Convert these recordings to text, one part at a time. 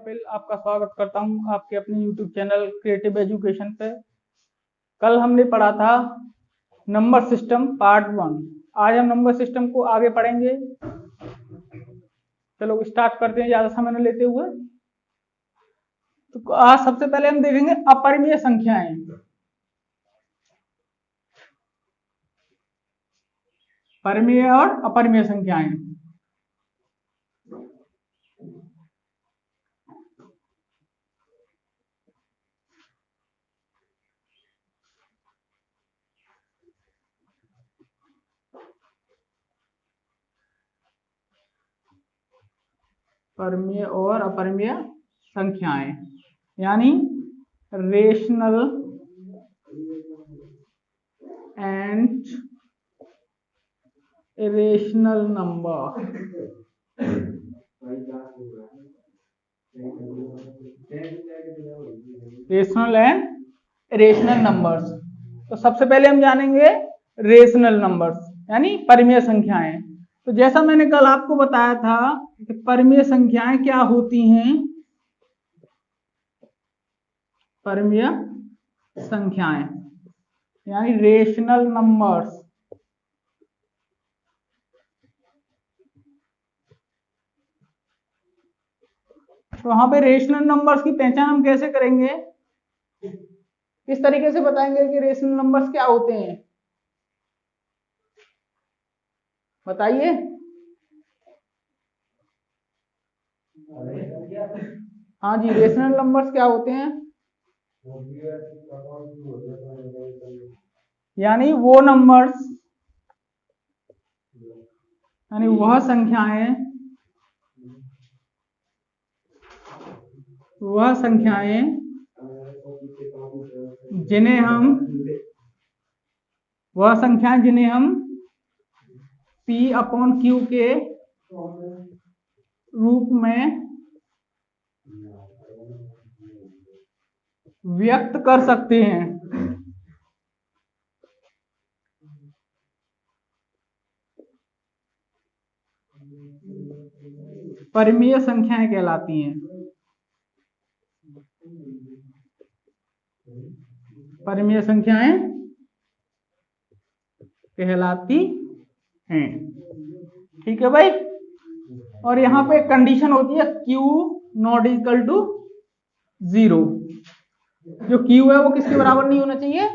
कपिल आपका स्वागत करता हूं आपके अपने YouTube चैनल क्रिएटिव एजुकेशन पे। कल हमने पढ़ा था नंबर सिस्टम पार्ट 1। आज हम नंबर सिस्टम को आगे पढ़ेंगे। चलो स्टार्ट करते हैं ज्यादा समय न लेते हुए। तो आज सबसे पहले हम देखेंगे अपरिमेय संख्याएं। परिमेय और अपरिमेय संख्याएं। परिमेय और अपरिमेय संख्याएं यानी rational and irrational number. Rational and irrational numbers. तो सबसे पहले हम जानेंगे रेशनल नंबर्स यानी परिमेय संख्याएं। तो जैसा मैंने कल आपको बताया था कि परिमेय संख्याएं क्या होती हैं। परिमेय संख्याएं यानी रेशनल नंबर्स। तो वहां पे रेशनल नंबर्स की पहचान हम कैसे करेंगे, किस तरीके से बताएंगे कि रेशनल नंबर्स क्या होते हैं, बताइए। हाँ जी, रेशनल नंबर्स क्या होते हैं? यानी वो नंबर्स यानी वह संख्याएं जिन्हें हम P/Q के रूप में व्यक्त कर सकते हैं। परिमेय संख्याएं कहलाती हैं। परिमेय संख्याएं कहलाती हैं। ठीक है भाई। और यहाँ पे कंडीशन होती है Q नॉट इक्वल टू 0। जो Q है वो किसके बराबर नहीं होना चाहिए?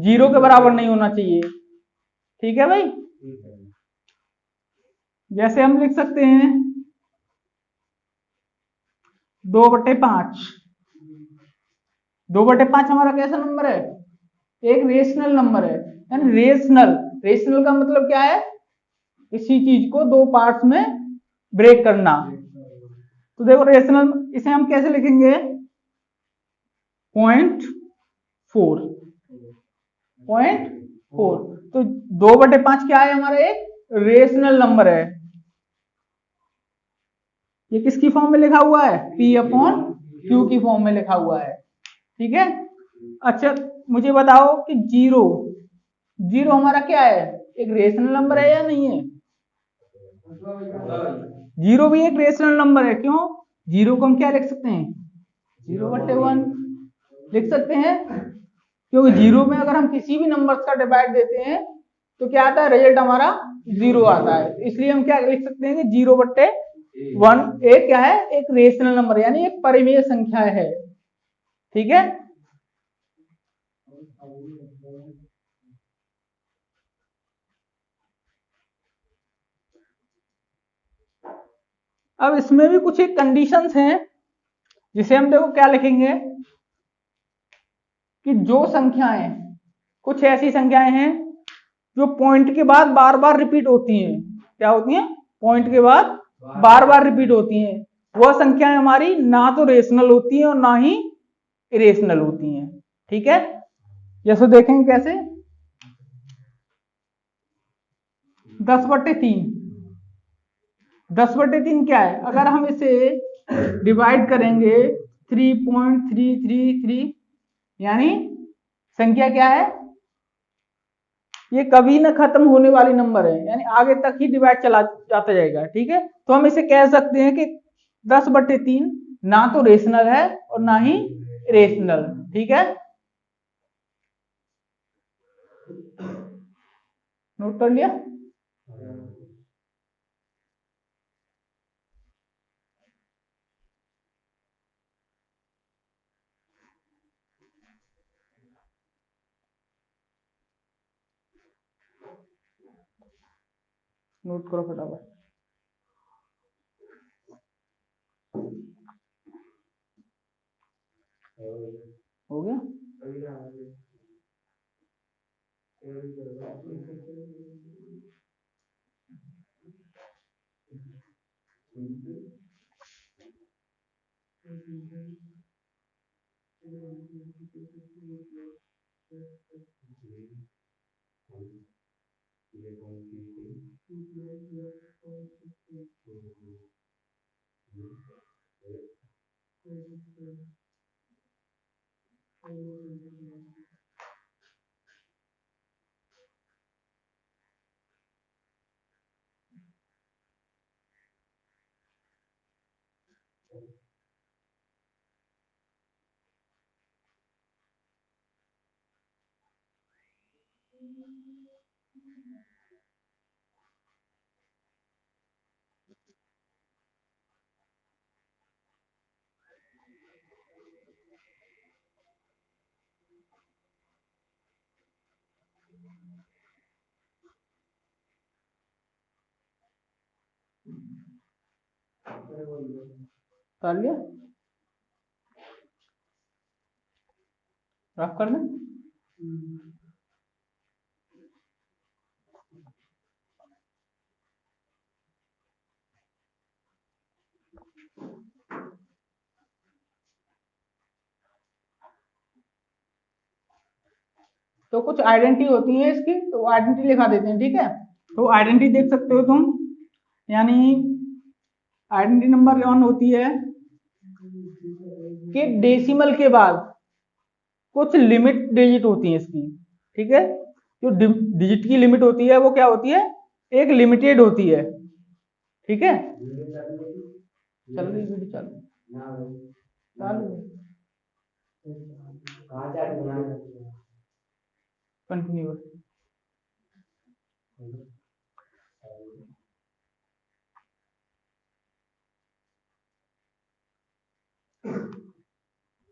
0 के बराबर नहीं होना चाहिए। ठीक है भाई। जैसे हम लिख सकते हैं 2/5। 2/5 हमारा कैसा नंबर है? एक रेशनल नंबर है। यानी रेशनल का मतलब क्या है? किसी चीज को दो पार्ट्स में ब्रेक करना। तो देखो रेशनल, इसे हम कैसे लिखेंगे? 0.4। तो 2/5 क्या है? हमारा एक रेशनल नंबर है। ये किसकी फॉर्म में लिखा हुआ है? P/Q की फॉर्म में लिखा हुआ है। ठीक है। अच्छा मुझे बताओ कि जीरो हमारा क्या है? एक रेशनल नंबर है या नहीं है? जीरो भी एक रेशनल नंबर है। क्यों? जीरो को हम क्या लिख सकते हैं? 0/1 लिख सकते हैं। क्योंकि जीरो में अगर हम किसी भी नंबर का डिवाइड देते हैं तो क्या आता है? रिजल्ट हमारा 0 आता है। इसलिए हम क्या लिख सकते हैं कि 0/1 एक क्या है? एक रेशनल नंबर यानी एक परिमेय संख्या है। ठीक है। अब इसमें भी कुछ एक कंडीशंस हैं जिसे हम देखो क्या लिखेंगे कि जो संख्याएं, कुछ ऐसी संख्याएं हैं जो पॉइंट के बाद बार बार रिपीट होती हैं। क्या होती हैं? पॉइंट के बाद बार बार रिपीट होती हैं। वह संख्याएं हमारी ना तो रेशनल होती हैं और ना ही इरेशनल होती हैं। ठीक है। जैसे देखेंगे कैसे? 10/3। 10/3 क्या है? अगर हम इसे डिवाइड करेंगे 3.333 यानी संख्या क्या है? ये कभी ना खत्म होने वाली नंबर है, यानी आगे तक ही डिवाइड चला जाता जाएगा। ठीक है। तो हम इसे कह सकते हैं कि 10/3 ना तो रेशनल है और ना ही इरेशनल। ठीक है, नोट कर लिया। नोट करो फटाफट। हो गया। कर लिया, रफ कर दें। तो कुछ आइडेंटिटी होती है इसकी, तो आइडेंटिटी लिखा देते हैं। ठीक है, तो आइडेंटिटी देख सकते हो तुम, यानी आइडेंटिटी नंबर 1 होती है कि डेसिमल के बाद कुछ लिमिट डिजिट होती है इसकी। ठीक है, जो डिजिट की लिमिट होती है वो क्या होती है, एक लिमिटेड होती है। ठीक है, चल रही वीडियो चालू कंटिन्यू।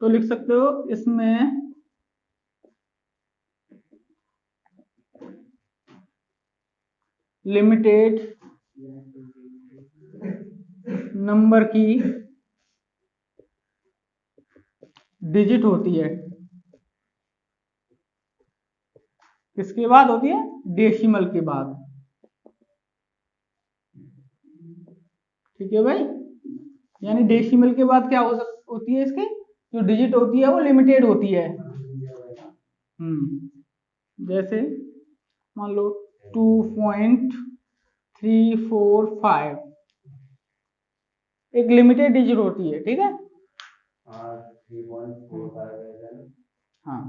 तो लिख सकते हो इसमें लिमिटेड नंबर की डिजिट होती है, किसके बाद होती है, डेसिमल के बाद। ठीक है भाई, यानी डेसिमल के बाद क्या होती है इसकी जो डिजिट होती है वो लिमिटेड होती है। जैसे मान लो 2.345 एक लिमिटेड डिजिट होती है। ठीक है, हाँ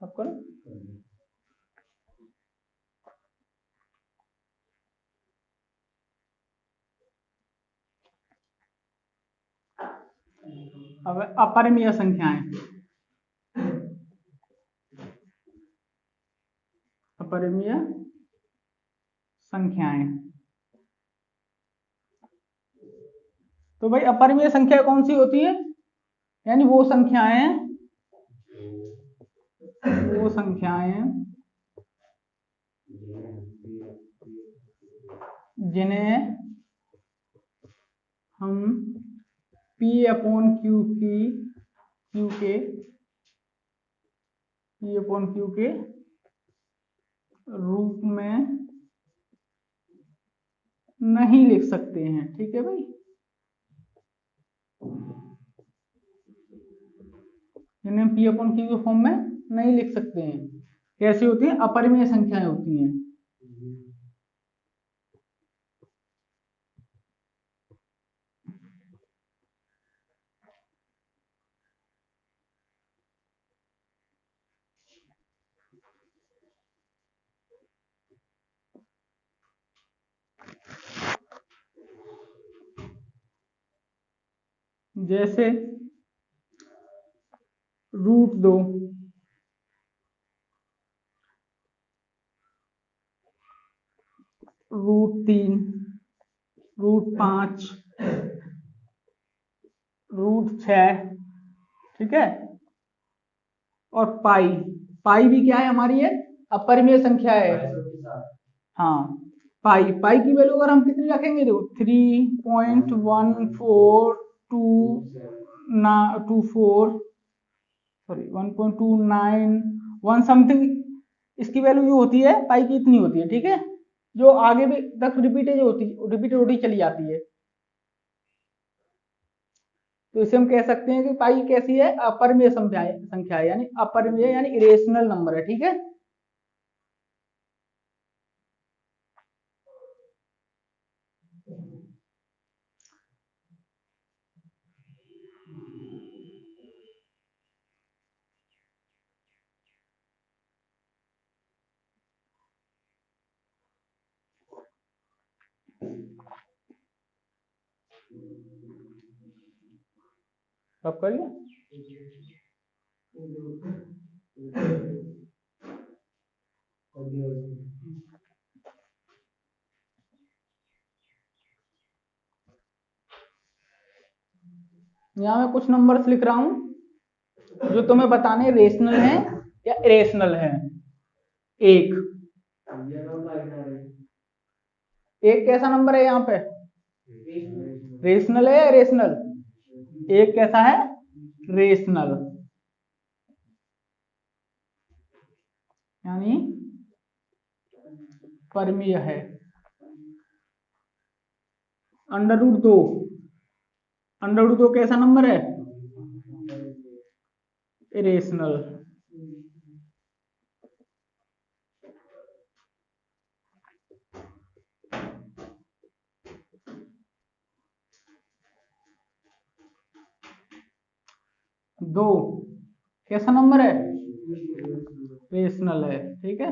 अब करो। अब अपरिमेय संख्याएं, अपरिमेय संख्याएं। तो भाई अपरिमेय संख्या कौन सी होती है, यानी वो संख्याएं जिन्हें हम P/Q के रूप में नहीं लिख सकते हैं। ठीक है भाई, इन्हें पी अपॉन क्यू के फॉर्म में नहीं लिख सकते हैं। कैसी होती है? अपरिमेय संख्याएं होती हैं। जैसे √2, √3, √5, √6, ठीक है। और पाई, पाई भी क्या है हमारी? है अपरिमेय संख्या है। हाँ, पाई, पाई की वैल्यू अगर हम कितनी रखेंगे? देखो 3.1424, सॉरी 1.291 समथिंग, इसकी वैल्यू जो होती है पाई की इतनी होती है। ठीक है, जो आगे भी तक रिपीटेड होती चली जाती है। तो इसे हम कह सकते हैं कि पाई कैसी है? अपरिमेय संख्या है, यानी अपरिमेय यानी इरेशनल नंबर है। ठीक है, सब करिए। यहाँ मैं कुछ नंबर्स लिख रहा हूं जो तुम्हें बताने रेशनल है या इरेशनल है। एक एक कैसा नंबर है यहाँ पे? रेशनल है या इरेशनल? एक कैसा है? रेशनल, यानी परमीय है। √2, √2 कैसा नंबर है? इरेशनल। दो कैसा नंबर है? रेशनल है। ठीक है,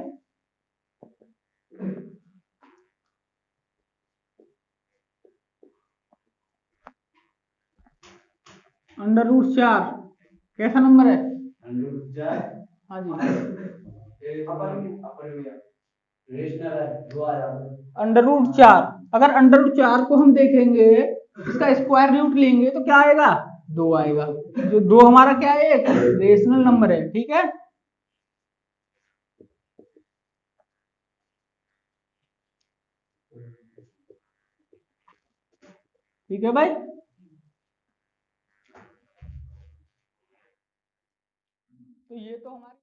√4 कैसा नंबर है? हाँ जी, √4। अगर √4 को हम देखेंगे, इसका स्क्वायर रूट लेंगे तो क्या आएगा? 2 आएगा। जो 2 हमारा क्या है? एक रेशनल नंबर है। ठीक है, ठीक है भाई। तो ये तो हमारे